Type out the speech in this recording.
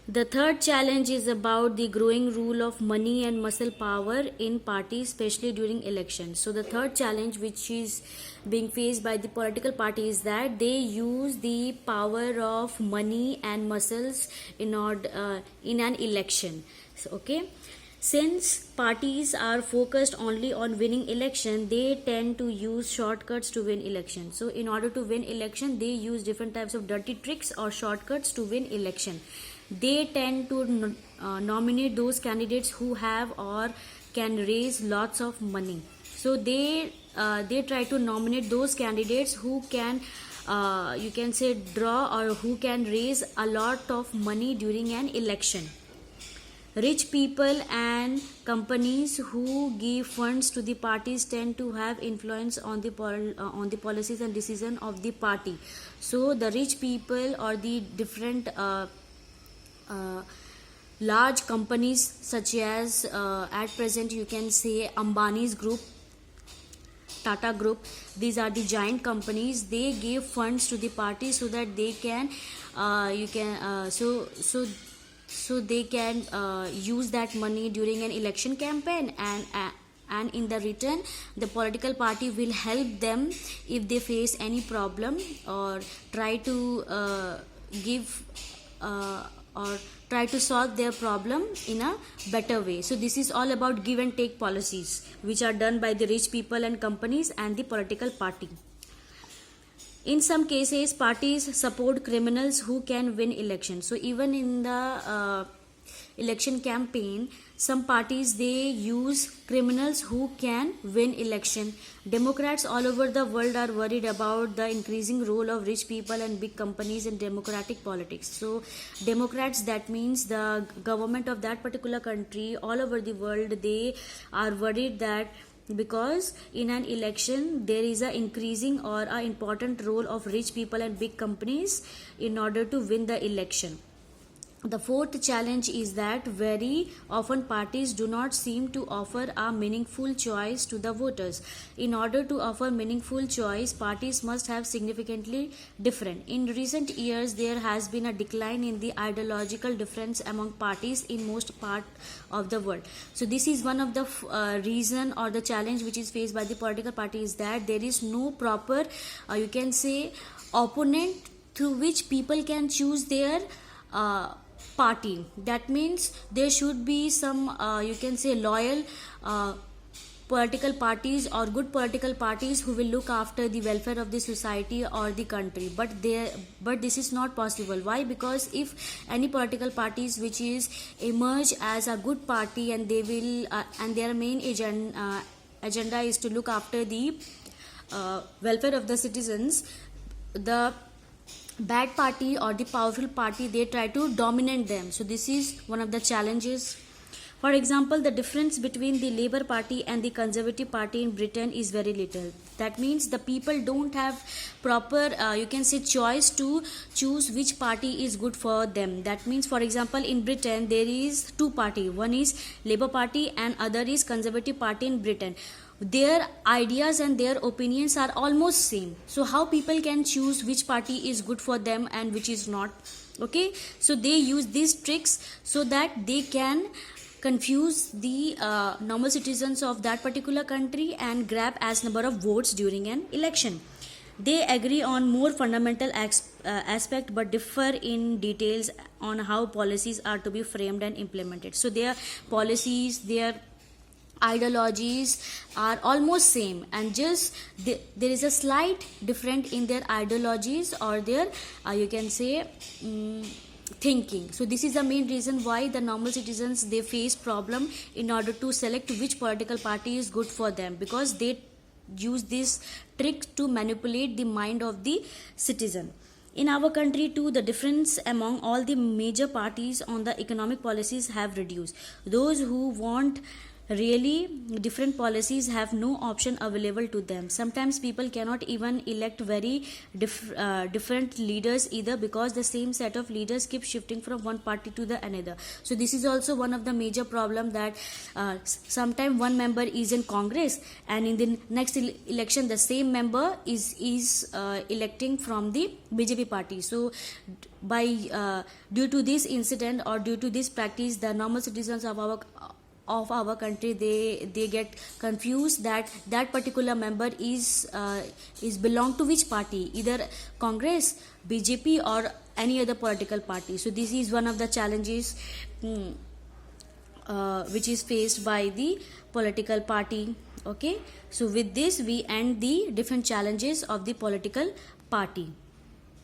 The third challenge is about the growing role of money and muscle power in parties, especially during elections. So, the third challenge, which is being faced by the political party, is that they use the power of money and muscles in an election. So, okay. Since parties are focused only on winning election, they tend to use shortcuts to win election. So in order to win election, they use different types of dirty tricks or shortcuts to win election. They tend to nominate those candidates who have or can raise lots of money. So they try to nominate those candidates who can you can say draw or who can raise a lot of money during an election. Rich people and companies who give funds to the parties tend to have influence on the policies and decision of the party. So the rich people or the different uh, large companies, such as at present you can say Ambani's group, Tata Group, these are the giant companies. They give funds to the party so that they can you can so they can use that money during an election campaign, and in the return the political party will help them if they face any problem, or try to give or try to solve their problem in a better way. So this is all about give and take policies which are done by the rich people and companies and the political party. In some cases, parties support criminals who can win elections. So even in the election campaign, some parties they use criminals who can win election. Democrats all over the world are worried about the increasing role of rich people and big companies in democratic politics. So Democrats, that means the government of that particular country all over the world, they are worried that because in an election there is a increasing or a important role of rich people and big companies in order to win the election. The fourth challenge is that very often parties do not seem to offer a meaningful choice to the voters. In order to offer meaningful choice, parties must have significantly different. In recent years, there has been a decline in the ideological difference among parties in most part of the world. So this is one of the reason or the challenge which is faced by the political party, is that there is no proper you can say opponent through which people can choose their party. That means there should be some you can say loyal political parties or good political parties who will look after the welfare of the society or the country, but this is not possible. Why? Because if any political parties which is emerge as a good party and they will and their main agenda is to look after the welfare of the citizens, the bad party or the powerful party, they try to dominate them. So this is one of the challenges. For example, the difference between the Labour Party and the Conservative Party in Britain is very little. That means the people don't have proper you can say choice to choose which party is good for them. That means, for example, in Britain there is two party, one is Labour Party and other is Conservative Party in Britain. Their ideas and their opinions are almost same. So how people can choose which party is good for them and which is not? Okay, so they use these tricks so that they can confuse the normal citizens of that particular country and grab as number of votes during an election. They agree on more fundamental aspect but differ in details on how policies are to be framed and implemented. So their policies, their ideologies are almost same, and just there is a slight difference in their ideologies or their you can say thinking. So this is the main reason why the normal citizens they face problem in order to select which political party is good for them, because they use this trick to manipulate the mind of the citizen. In our country too, the difference among all the major parties on the economic policies have reduced. Those who want really different policies have no option available to them. Sometimes people cannot even elect very different leaders either, because the same set of leaders keep shifting from one party to the another. So this is also one of the major problem, that sometime one member is in Congress, and in the next election the same member is electing from the BJP party. So by due to this incident, or due to this practice, the normal citizens of our country, they get confused that that particular member is belong to which party, either Congress, BJP, or any other political party. So this is one of the challenges which is faced by the political party. Okay, so with this we end the different challenges of the political party.